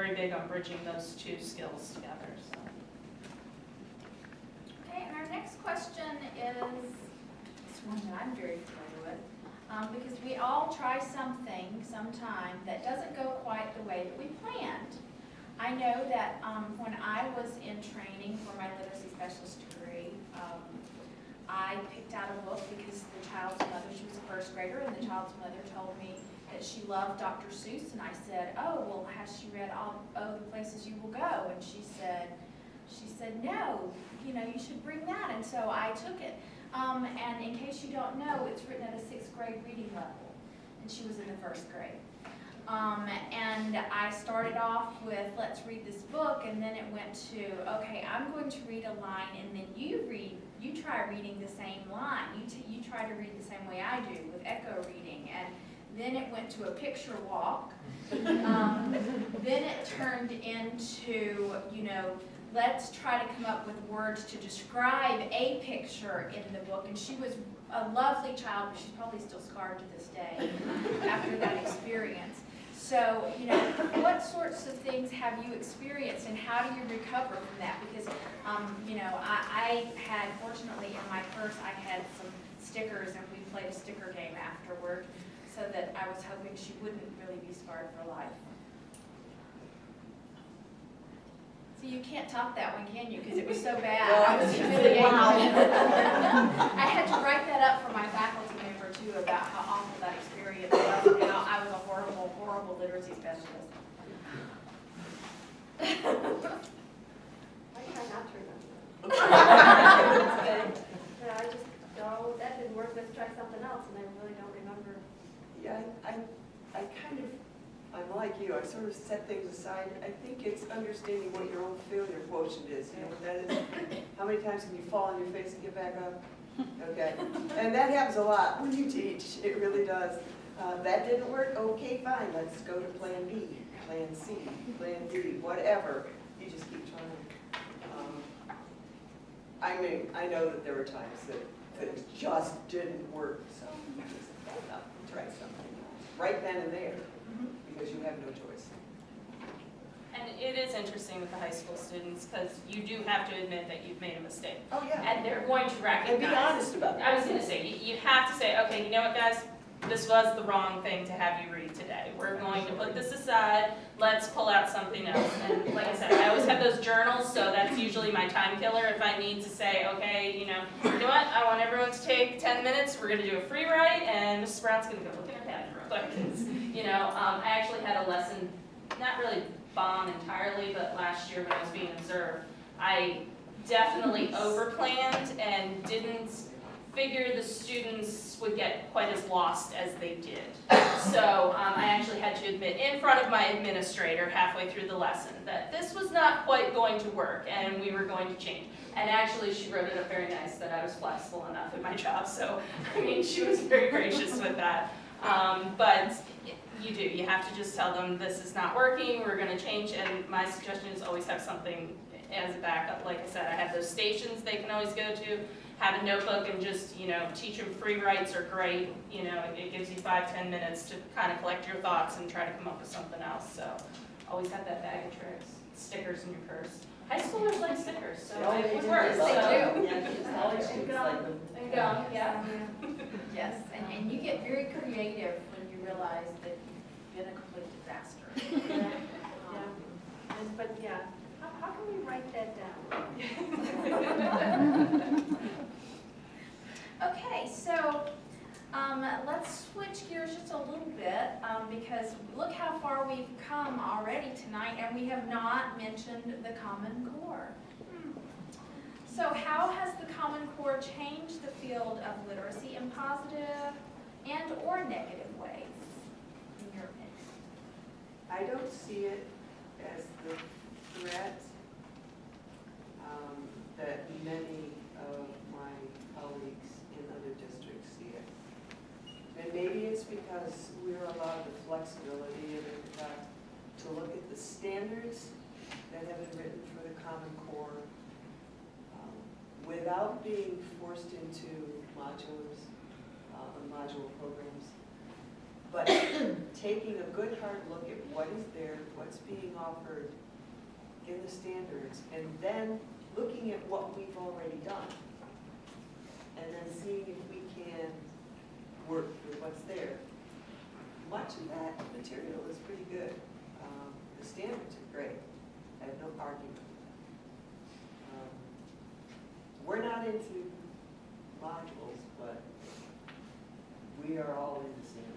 very big on bridging those two skills together. So. Okay, and our next question is one that I'm very familiar with, because we all try something sometime that doesn't go quite the way that we planned. I know that when I was in training for my literacy specialist degree, I picked out a book because the child's mother, she was a first grader, and the child's mother told me that she loved Dr. Seuss, and I said, oh, well, has she read all the places you will go? And she said, no, you know, you should bring that. And so I took it. And in case you don't know, it's written at a 6th grade reading level, and she was in the 1st grade. And I started off with, let's read this book, and then it went to, okay, I'm going to read a line, and then you try reading the same line. You try to read the same way I do, with echo reading. And then it went to a picture walk. Then it turned into, you know, let's try to come up with words to describe a picture in the book. And she was a lovely child, but she's probably still scarred to this day after that experience. So, you know, what sorts of things have you experienced, and how do you recover from that? Because, you know, I had, fortunately, in my purse, I had some stickers, and we played a sticker game afterward, so that I was hoping she wouldn't really be scarred for life. So you can't top that one, can you? Because it was so bad. I was humiliated. I had to write that up for my faculty member, too, about how awful that experience was, and how I was a horrible, horrible literacy specialist. I try not to remember. I just go, that didn't work, let's try something else, and I really don't remember. Yeah, I kind of, I'm like you, I sort of set things aside. I think it's understanding what your own failure quotient is. You know what that is? How many times can you fall on your face and get back up? Okay. And that happens a lot when you teach. It really does. That didn't work? Okay, fine. Let's go to plan B, plan C, plan D, whatever. You just keep trying. I mean, I know that there were times that things just didn't work. So you just hold up and try something else. Right then and there. Because you have no choice. And it is interesting with the high school students, because you do have to admit that you've made a mistake. Oh, yeah. And they're going to recognize. And be honest about it. I was going to say, you have to say, okay, you know what, guys? This was the wrong thing to have you read today. We're going to put this aside. Let's pull out something else. And like I said, I always have those journals, so that's usually my time killer. If I need to say, okay, you know what? I want everyone to take 10 minutes. We're going to do a free write, and Mrs. Brown's going to go look at her pad real quick. You know, I actually had a lesson, not really bomb entirely, but last year when I was being observed, I definitely overplanned and didn't figure the students would get quite as lost as they did. So I actually had to admit in front of my administrator halfway through the lesson that this was not quite going to work and we were going to change. And actually she wrote it up very nice that I was flexible enough at my job. So, I mean, she was very gracious with that. But you have to just tell them this is not working, we're going to change, and my suggestion is always have something as a backup. Like I said, I have those stations they can always go to, have a notebook, and just, you know, teach them free writes are great. You know, it gives you 5-10 minutes to kind of collect your thoughts and try to come up with something else. So always have that bag of tricks, stickers in your purse. High schoolers like stickers, so it would work. They do. Yeah, just all your students like them. And gum, yeah. Yes, and you get very creative when you realize that you've been a complete disaster. Yeah. But yeah, how can we write that down? Okay, so let's switch gears just a little bit because look how far we've come already tonight, and we have not mentioned the Common Core. So how has the Common Core changed the field of literacy in positive and or negative ways, in your opinion? I don't see it as the threat that many of my colleagues in other districts see it. And maybe it's because we're allowed the flexibility and to look at the standards that have been written for the Common Core without being forced into modulars, module programs. But taking a good hard look at what is there, what's being offered in the standards, and then looking at what we've already done. And then seeing if we can work with what's there. Much of that material is pretty good. The standards are great. I have no argument. We're not into modules, but we are all into standards.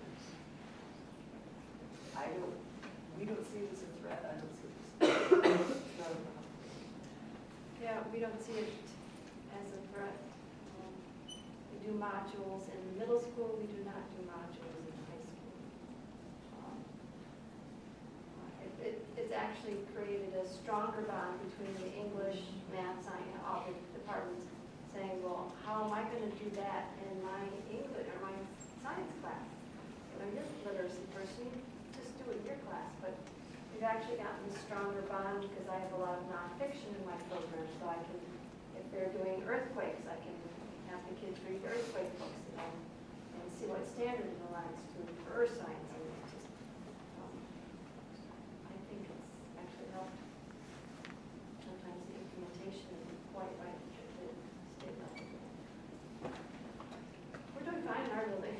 We don't see it as a threat. I don't see it as a threat. Yeah, we don't see it as a threat. We do modules in middle school, we do not do modules in high school. It's actually created a stronger bond between the English, math, science, all the departments, saying, well, how am I going to do that in my English or my science class? You're a literacy person, you just do it in your class. But we've actually gotten a stronger bond because I have a lot of nonfiction in my program, so I can, if they're doing earthquakes, I can have the kids read earthquake books, and see what standard it aligns to for earth science. And it's just, I think it's actually helped. Sometimes the implementation isn't quite right at the state level. We're doing fine in our building.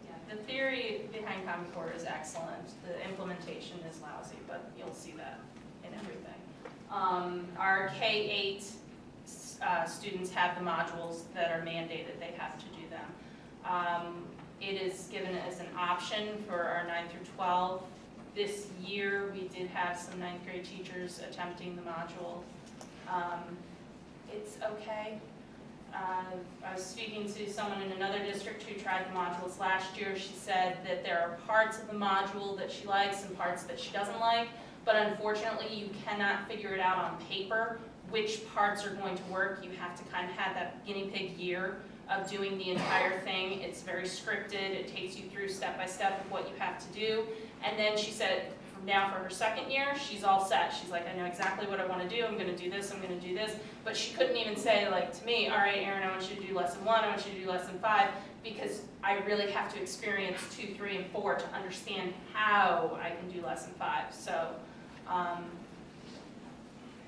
Yeah, the theory behind Common Core is excellent. The implementation is lousy, but you'll see that in everything. Our K-8 students have the modules that are mandated. They have to do them. It is given as an option for our 9 through 12. This year, we did have some 9th grade teachers attempting the module. It's okay. I was speaking to someone in another district who tried the modules last year. She said that there are parts of the module that she likes and parts that she doesn't like, but unfortunately you cannot figure it out on paper which parts are going to work. You have to kind of have that guinea pig year of doing the entire thing. It's very scripted. It takes you through step by step of what you have to do. And then she said, from now for her second year, she's all set. She's like, I know exactly what I want to do. I'm going to do this. I'm going to do this. But she couldn't even say, like, to me, all right, Erin, I want you to do lesson 1. I want you to do lesson 5, because I really have to experience 2, 3, and 4 to understand how I can do lesson 5. So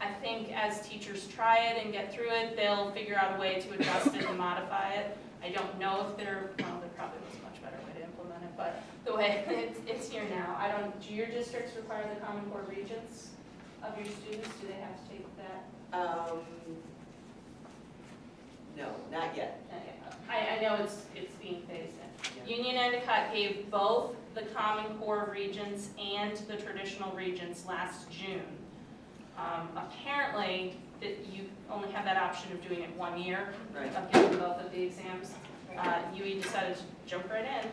I think as teachers try it and get through it, they'll figure out a way to adjust it and modify it. I don't know if there probably was a much better way to implement it, but the way it's here now. Do your districts require the Common Core Regents of your students? Do they have to take that? No, not yet. I know it's being phased in. Yeah. Union Endicott gave both the Common Core Regents and the traditional regents last June. Apparently, that you only have that option of doing it 1 year, Right. of giving both of the exams. UE decided to jump right in.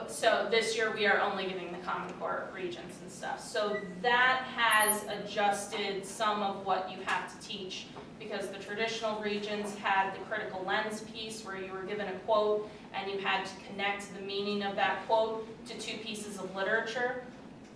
So this year we are only giving the Common Core Regents and stuff. So that has adjusted some of what you have to teach, because the traditional regents had the critical lens piece where you were given a quote and you had to connect the meaning of that quote to 2 pieces of literature.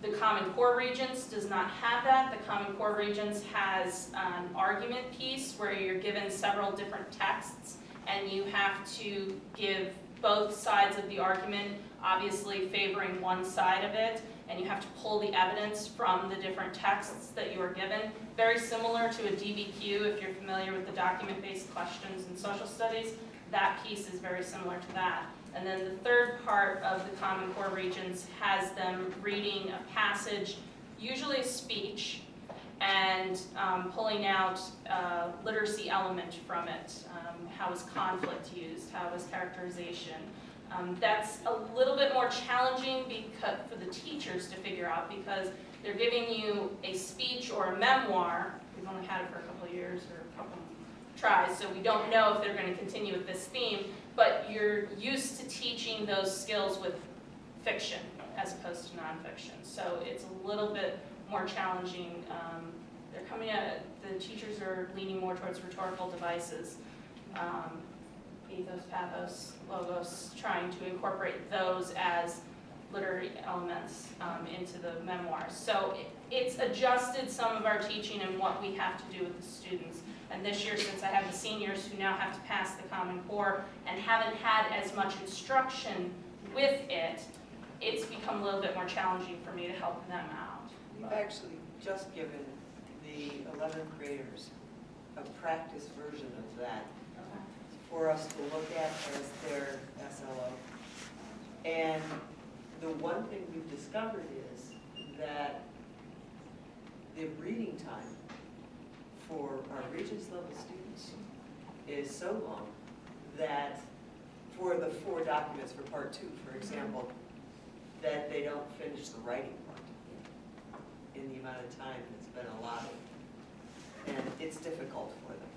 The Common Core Regents does not have that. The Common Core Regents has an argument piece where you're given several different texts and you have to give both sides of the argument, obviously favoring one side of it, and you have to pull the evidence from the different texts that you are given. Very similar to a DBQ, if you're familiar with the document-based questions in social studies, that piece is very similar to that. And then the third part of the Common Core Regents has them reading a passage, usually a speech, and pulling out a literacy element from it. How is conflict used? How is characterization? That's a little bit more challenging for the teachers to figure out, because they're giving you a speech or a memoir. We've only had it for a couple of years or a couple of tries, so we don't know if they're going to continue with this theme, but you're used to teaching those skills with fiction as opposed to nonfiction. So it's a little bit more challenging. They're coming at, the teachers are leaning more towards rhetorical devices. Ethos, pathos, logos, trying to incorporate those as literary elements into the memoirs. So it's adjusted some of our teaching and what we have to do with the students. And this year, since I have the seniors who now have to pass the Common Core and haven't had as much instruction with it, it's become a little bit more challenging for me to help them out. We've actually just given the 11th graders a practice version of that for us to look at as their SLO. And the one thing we've discovered is that the reading time for our Regents level students is so long that for the 4 documents for part 2, for example, that they don't finish the writing part in the amount of time that's been allotted. And it's difficult for them.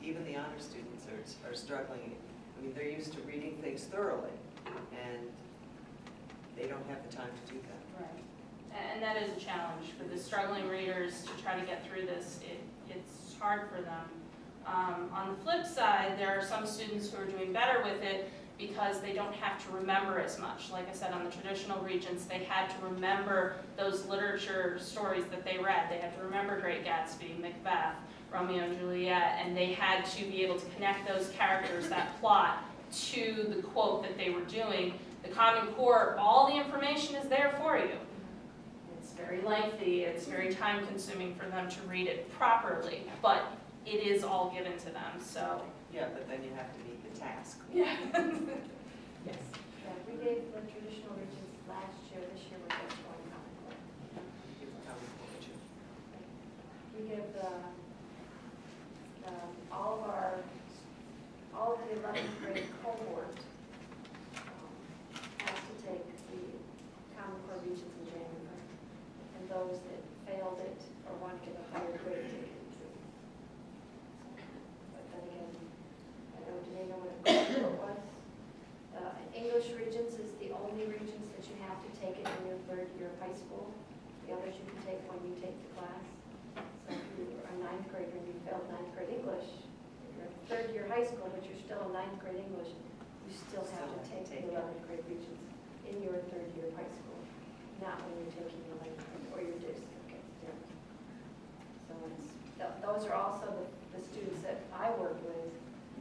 Even the honor students are struggling. I mean, they're used to reading things thoroughly, and they don't have the time to do that. Right. And that is a challenge for the struggling readers to try to get through this. It's hard for them. On the flip side, there are some students who are doing better with it because they don't have to remember as much. Like I said, on the traditional Regents, they had to remember those literature stories that they read. They had to remember Great Gatsby, Macbeth, Romeo and Juliet, and they had to be able to connect those characters, that plot, to the quote that they were doing. The Common Core, all the information is there for you. It's very lengthy, it's very time-consuming for them to read it properly, but it is all given to them, so. Yeah, but then you have to meet the task. Yeah. Yes. Yeah, we gave the traditional Regents last year, this year we're just going Common Core. Give the Common Core to. We give all of the 11th grade cohort has to take the Common Core Regents in January. And those that failed it or want to get a higher grade take it too. But then again, I know Denise what it was. English Regents is the only Regents that you have to take it in your 3rd year of high school. The others you can take when you take the class. So if you are a 9th grader and you failed 9th grade English, if you're in 3rd year high school but you're still in 9th grade English, you still have to take the 11th grade Regents in your 3rd year of high school, not when you're taking your 11th grade or your day certificate. Yeah. So those are also the students that I work with.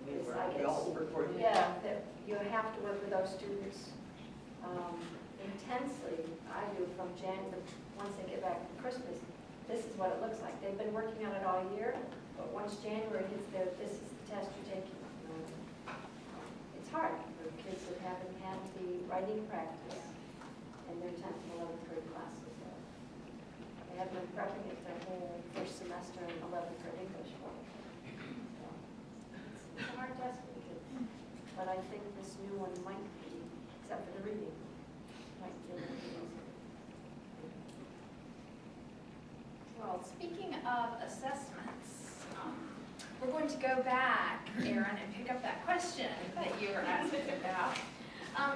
We all work for you. Yeah, that you have to work with those students intensely. I do from once they get back from Christmas. This is what it looks like. They've been working on it all year, but once January hits there, this is the test you're taking. It's hard for kids that haven't had the writing practice in their 10th and 11th grade classes. They have been prepping it their whole first semester in 11th grade English for it. So it's a hard test for the kids, but I think this new one might be, except for the reading, might be a little bit easier. Well, speaking of assessments, we're going to go back, Erin, and pick up that question that you were asking about.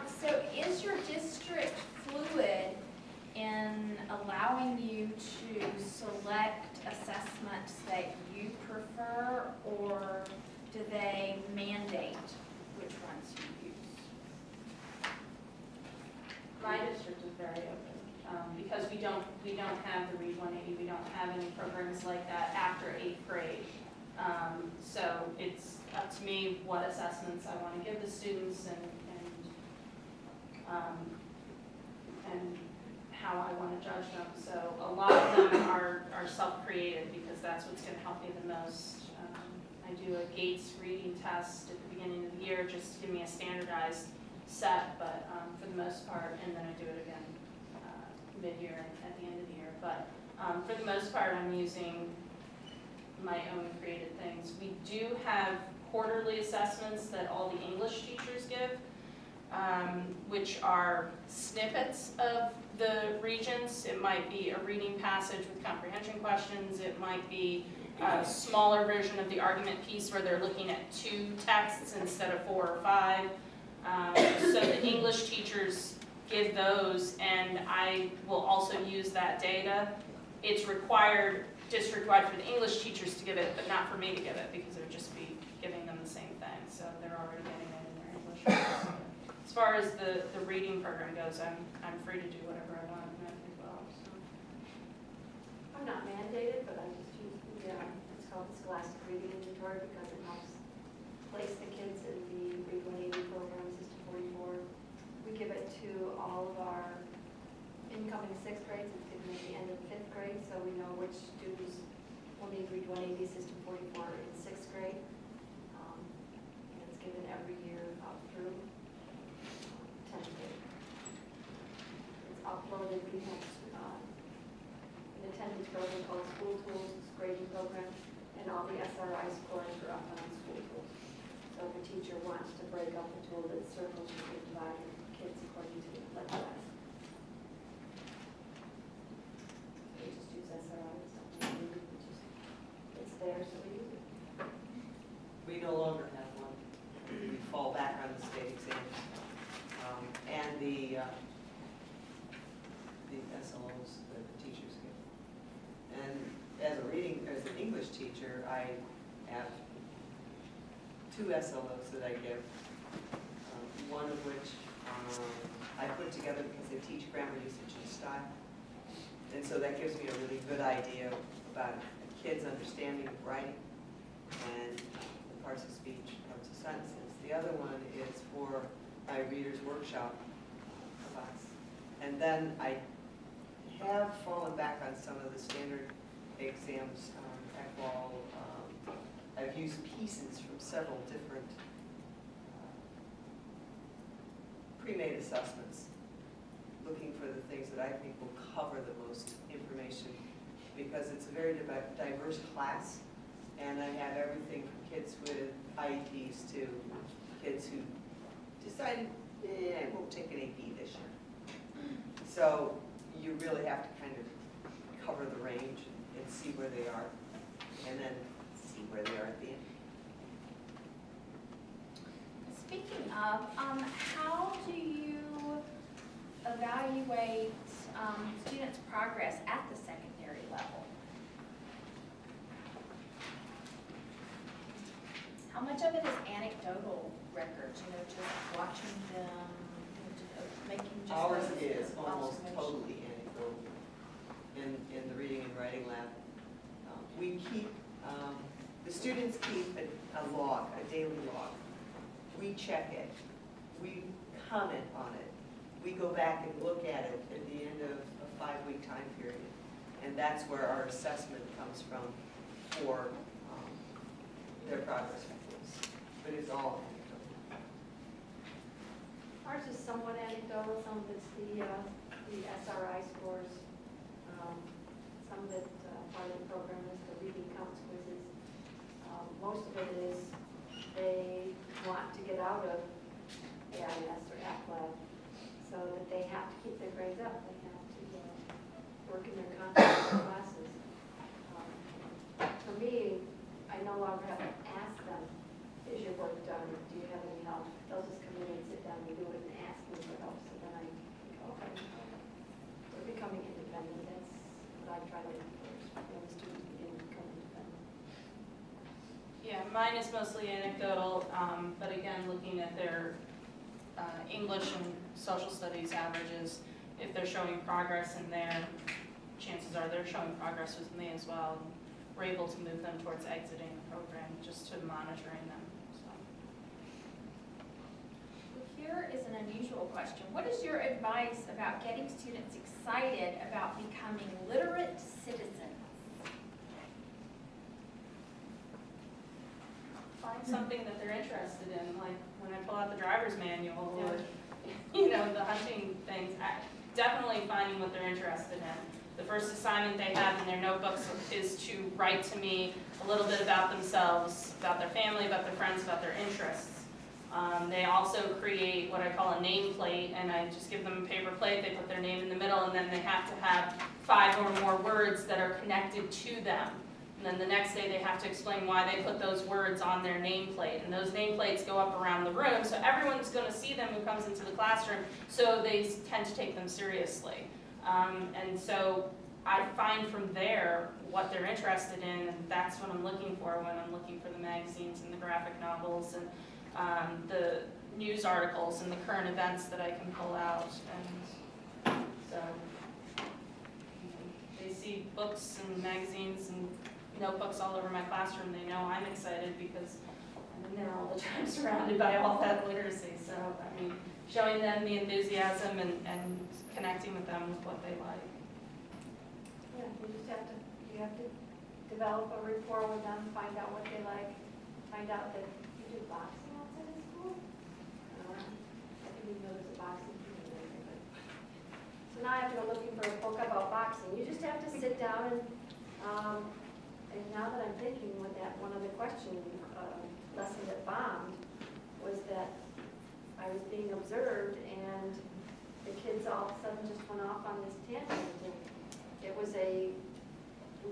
So is your district fluid in allowing you to select assessments that you prefer, or do they mandate which ones you use? My district is very open. Because we don't have the Read 180, we don't have any programs like that after 8th grade. So it's up to me what assessments I want to give the students and how I want to judge them. So a lot of them are self-created because that's what's going to help me the most. I do a Gates reading test at the beginning of the year just to give me a standardized set, but for the most part, and then I do it again mid-year at the end of the year. But for the most part, I'm using my own created things. We do have quarterly assessments that all the English teachers give, which are snippets of the Regents. It might be a reading passage with comprehension questions. It might be a smaller version of the argument piece where they're looking at 2 texts instead of 4 or 5. So the English teachers give those, and I will also use that data. It's required district-wide for the English teachers to give it, but not for me to give it, because it would just be giving them the same thing, so they're already getting it in their English. As far as the reading program goes, I'm free to do whatever I want in that as well. So. I'm not mandated, but I just use the, it's called called the Scholastic Reading Inventory because it helps place the kids in the Read 180 program, System 44. We give it to all of our incoming sixth grades. It's given at the end of fifth grade, so we know which students will need Read 180 System 44 in sixth grade. And it's given every year up through 10th grade. It's uploaded. We have an attendance program called School Tools, it's a grading program, and all the SRI scores are up on School Tools. So if a teacher wants to break up a tool that circles, you can divide the kids according to the level class. We just use SRI, it's something we just, it's there, so we use it. We no longer have one. We fall back on the state exams. And the SLOs that the teachers get. And as an English teacher, I have 2 SLOs that I give. One of which I put together because they teach grammar, usage, and style. And so that gives me a really good idea about a kid's understanding of writing and the parts of speech, parts of sentences. The other one is for my reader's workshop class. And then I have fallen back on some of the standard exams, ECWAL. I've used pieces from several different pre-made assessments, looking for the things that I think will cover the most information, because it's a very diverse class, and I have everything from kids with IEPs to kids who decided, I won't take an AP this year. So you really have to kind of cover the range and see where they are, and then see where they are at the end. Speaking of, how do you evaluate students' progress at the secondary level? How much of it is anecdotal records, just watching them, making just Ours those is almost observations? totally anecdotal in the reading and writing lab. We keep, the students keep a log, a daily log. We check it, we comment on it, we go back and look at it at the end of a 5-week time period. And that's where our assessment comes from for their progress reports. But it's all anecdotal. Ours is somewhat anecdotal, some of it's the SRI scores, some of it, part of the program is the reading counts quizzes. Most of it is they want to get out of AIS or ACLAB so that they have to keep their grades up. They have to work in their content classes. For me, I no longer have to ask them, is your work done? Do you have any help? They'll just come in and sit down and do it and ask me for help. So then I think, okay, we're becoming independent. That's what I try to do first, when the students begin to become independent. Yeah, mine is mostly anecdotal, but again, looking at their English and social studies averages, if they're showing progress in there, chances are they're showing progress with me as well. And we're able to move them towards exiting the program, just to monitoring them. So. Here is an unusual question. What is your advice about getting students excited about becoming literate citizens? Find something that they're interested in, like when I pull out the driver's manual or, the hunting things. Definitely finding what they're interested in. The first assignment they have in their notebooks is to write to me a little bit about themselves, about their family, about their friends, about their interests. They also create what I call a nameplate, and I just give them a paper plate, they put their name in the middle, and then they have to have 5 or more words that are connected to them. And then the next day they have to explain why they put those words on their nameplate. And those nameplates go up around the room, so everyone's going to see them who comes into the classroom, so they tend to take them seriously. And so I find from there what they're interested in, and that's what I'm looking for when I'm looking for the magazines and the graphic novels and the news articles and the current events that I can pull out. And so they see books and magazines and notebooks all over my classroom, they know I'm excited because I'm in there all the time surrounded by all that literacy. So, I mean, showing them the enthusiasm and connecting with them with what they like. Yeah, you have to develop a rapport with them, find out what they like, find out that you do boxing outside of school. I didn't even know there's a boxing team in there, but. So now I have to go looking for a book about boxing. You just have to sit down and now that I'm thinking with that, one of the question, lesson that bombed was that I was being observed and the kids all of a sudden just went off on this tangent. And it was a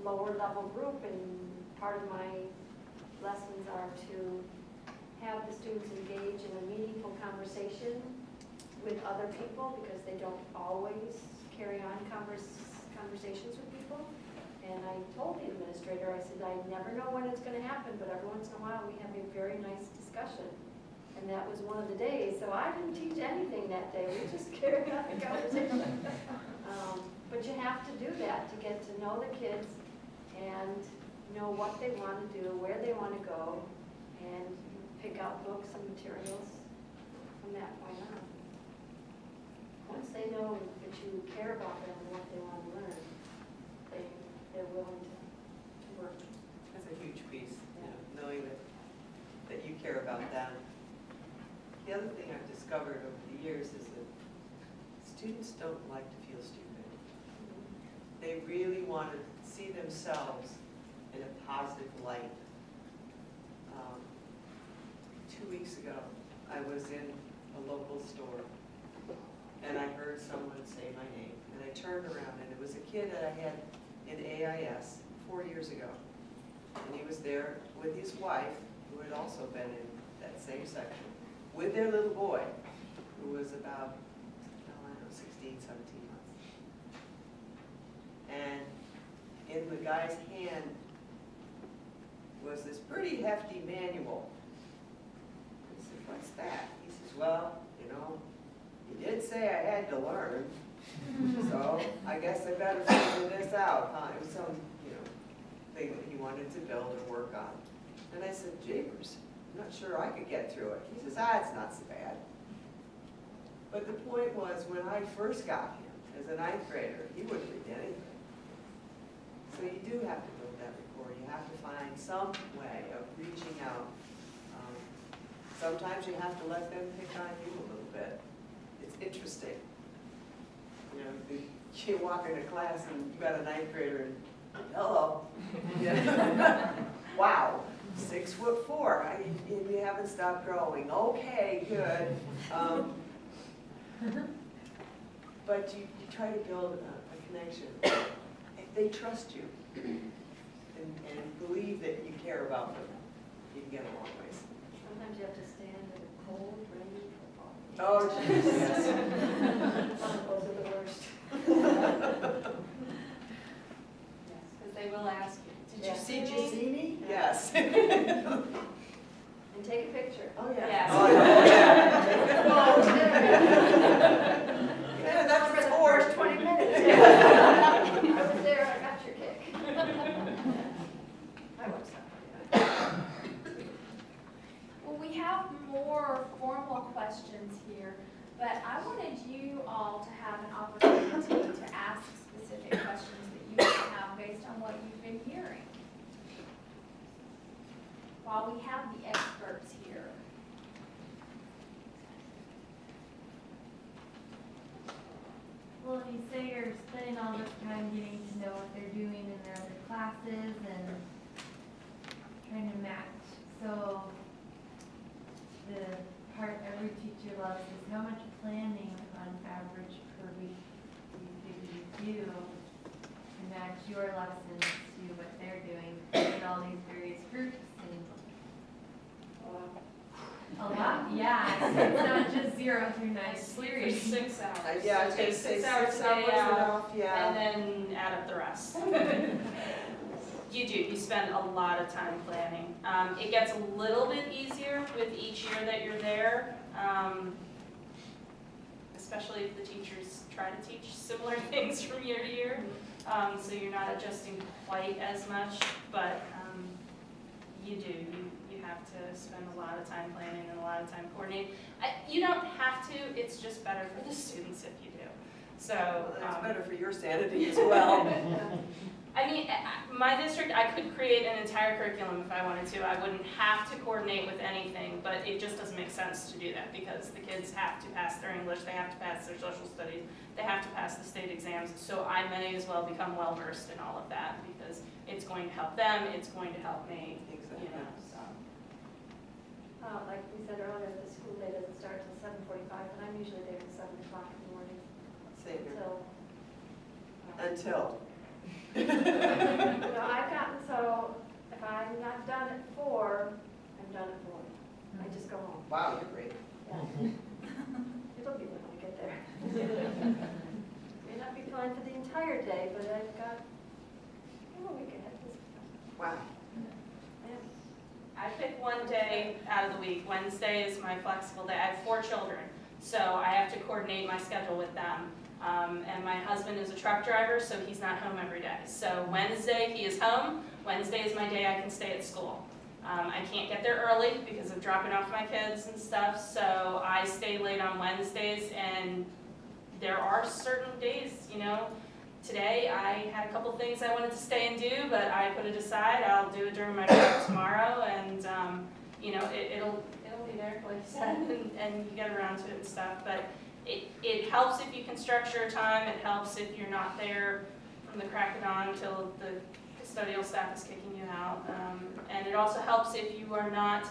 lower level group, and part of my lessons are to have the students engage in a meaningful conversation with other people because they don't always carry on conversations with people. And I told the administrator, I said, I never know when it's going to happen, but every once in a while we have a very nice discussion. And that was one of the days, so I didn't teach anything that day, we just carried on the conversation. But you have to do that to get to know the kids and know what they want to do, where they want to go, and pick out books and materials from that point on. Once they know that you care about them and what they want to learn, they're willing to work. That's a huge piece, knowing that you care about them. The other thing I've discovered over the years is that students don't like to feel stupid. They really want to see themselves in a positive light. 2 weeks ago, I was in a local store, and I heard someone say my name, and I turned around, and it was a kid that I had in AIS 4 years ago. And he was there with his wife, who had also been in that same section, with their little boy, who was about, I don't know, 16, 17 months. And in the guy's hand was this pretty hefty manual. I said, what's that? He says, well, you know, you did say I had to learn, so I guess I better figure this out, huh? It was some, thing that he wanted to build or work on. And I said, Japers, I'm not sure I could get through it. He says, it's not so bad. But the point was, when I first got him as a 9th grader, he wouldn't read anything. So you do have to build that rapport. You have to find some way of reaching out. Sometimes you have to let them pick on you a little bit. It's interesting. You walk into class and you got a 9th grader and, hello. Yeah. Wow, 6'4", and you haven't stopped growing. Okay, good. But you try to build a connection. If they trust you and believe that you care about them, you can get a long ways. Sometimes you have to stand in a cold, rainy football. Oh, geez, yes. Those are the worst. Yes, because they will ask you, did you see me? Yes. And take a picture. Oh, yeah. Yes. Oh, yeah. Yeah, That's for the sport. first 20 minutes. I was there, I got your kick. I watched that. Well, we have more formal questions here, but I wanted you all to have an opportunity to ask specific questions that you might have based on what you've been hearing. While we have the experts here. Well, you say you're spending all this time getting to know what they're doing in their other classes and trying to match. So the part every teacher loves is how much planning on average per week do you figure you do to match your lessons to what they're doing in all these various groups? And a lot, yeah. It's not just 0 through 9 I sleep for series. 6 hours. Yeah, I was So going take to say 6 hours 6 a day hours out, enough, yeah. and then add up the rest. You do, you spend a lot of time planning. It gets a little bit easier with each year that you're there, especially if the teachers try to teach similar things from year to year. so you're not adjusting quite as much, but you have to spend a lot of time planning and a lot of time coordinating. You don't have to, it's just better for the students if you do. So. Well, it's better for your sanity as well. I mean, my district, I could create an entire curriculum if I wanted to. I wouldn't have to coordinate with anything, but it just doesn't make sense to do that because the kids have to pass their English, they have to pass their social studies, they have to pass the state exams. So I may as well become well-versed in all of that because it's going to help them, it's going to help me, you know, so. Like we said earlier, the school day doesn't start till 7:45, and I'm usually there at 7 o'clock in the morning. Same here. So, Until. you know, I've gotten so, if I'm not done at 4, I'm done at 4. I just go home. Wow, you're great. Yeah. It'll be when I get there. May not be fine for the entire day, but I've got a week ahead this time. Wow. I pick one day out of the week. Wednesday is my flexible day. I have 4 children, so I have to coordinate my schedule with them. And my husband is a truck driver, so he's not home every day. So Wednesday, he is home. Wednesday is my day I can stay at school. I can't get there early because of dropping off my kids and stuff, so I stay late on Wednesdays, and there are certain days, you know. Today, I had a couple things I wanted to stay and do, but I put it aside. I'll do it during my break tomorrow, and you know, it'll be there, like you said, and you get around to it and stuff. But it helps if you can structure your time. It helps if you're not there from the crack of dawn until the custodial staff is kicking you out, and it also helps if you are not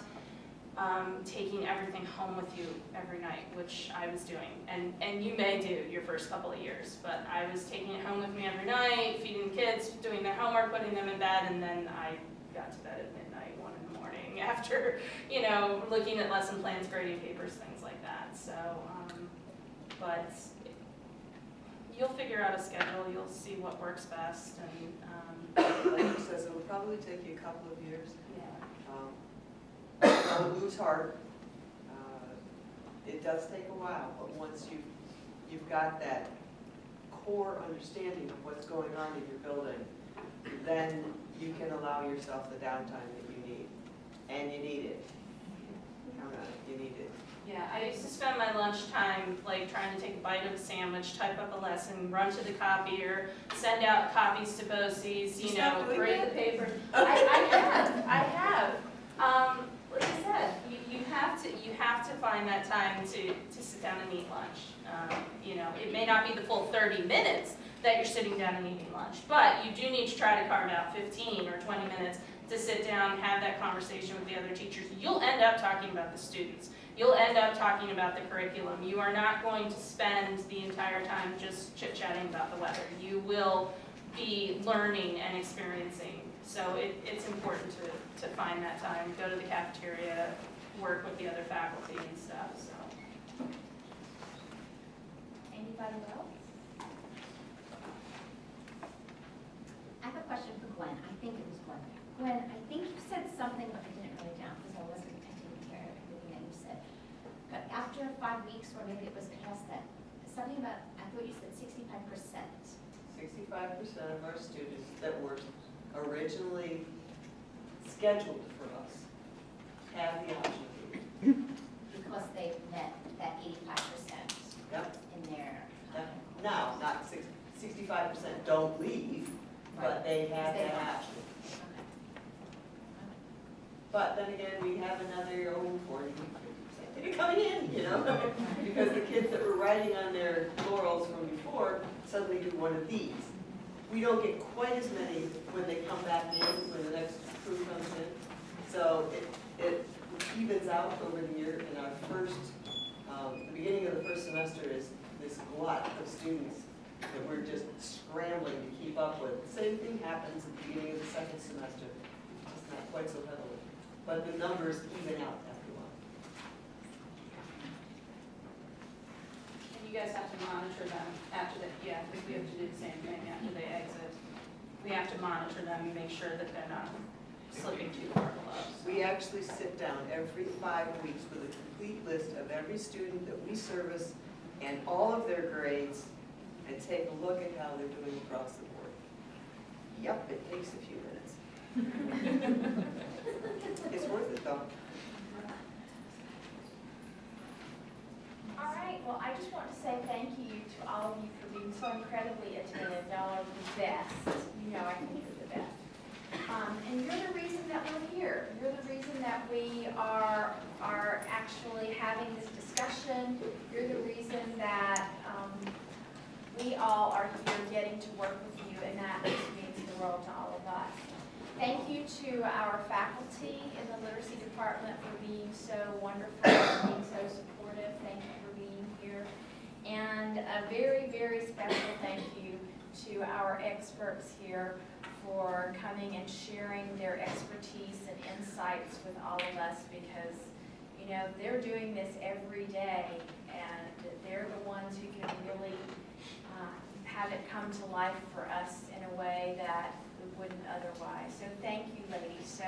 taking everything home with you every night, which I was doing, and you may do your first couple of years, but I was taking it home with me every night, feeding the kids, doing their homework, putting them in bed, and then I got to bed at midnight, 1 in the morning, after, you know, looking at lesson plans, grading papers, things like that. So, but you'll figure out a schedule, you'll see what works best, and Like he says, it'll probably take you a couple of years. yeah. Don't lose heart. It does take a while, but once you've got that core understanding of what's going on in your building, then you can allow yourself the downtime that you need. And you need it. Count on it, you need it. Yeah, I used to spend my lunchtime like trying to take a bite of a sandwich, type up a lesson, run to the copier, send out copies to BOCES, you know, Stop doing grade that? the paper. I have. Like I said, you have to find that time to sit down and eat lunch. You know, it may not be the full 30 minutes that you're sitting down and eating lunch, but you do need to try to carve out 15 or 20 minutes to sit down and have that conversation with the other teachers. You'll end up talking about the students. You'll end up talking about the curriculum. You are not going to spend the entire time just chit-chatting about the weather. You will be learning and experiencing. So it's important to find that time, go to the cafeteria, work with the other faculty and stuff, so. Anybody else? I have a question for Gwen. I think it was Gwen. Gwen, I think you said something, but I didn't write it down because I wasn't taking care of everything that you said. But after 5 weeks, or maybe it was past that, something about, I thought you said 65%. 65% of our students that were originally scheduled for us have the option to leave. Because they've met that 85% Yep. in their. Now, not 65% don't leave, but they have They that have. option. But then again, we have another 40, 50% coming in, you know? Because the kids that were riding on their laurels from before suddenly do one of these. We don't get quite as many when they come back in, when the next crew comes in. So it evens out over the year. And our first, the beginning of the first semester is this glut of students that we're just scrambling to keep up with. The same thing happens at the beginning of the second semester, just not quite so heavily. But the numbers even out after a while. And you guys have to monitor them after that, yeah, because we have to do the same thing after they exit. We have to monitor them and make sure that they're not slipping too far below. We actually sit down every 5 weeks with a complete list of every student that we service and all of their grades and take a look at how they're doing across the board. Yep, it takes a few minutes. It's worth it though. All right, well, I just want to say thank you to all of you for being so incredibly attentive. Y'all are the best. You know I think you're the best. And you're the reason that we're here. You're the reason that we are actually having this discussion. You're the reason that we all are here getting to work with you, and that just means the world to all of us. Thank you to our faculty in the literacy department for being so wonderful, and being so supportive. Thank you for being here. And a very, very special thank you to our experts here for coming and sharing their expertise and insights with all of us, because, you know, they're doing this every day, and they're the ones who can really have it come to life for us in a way that we wouldn't otherwise. So thank you, ladies, so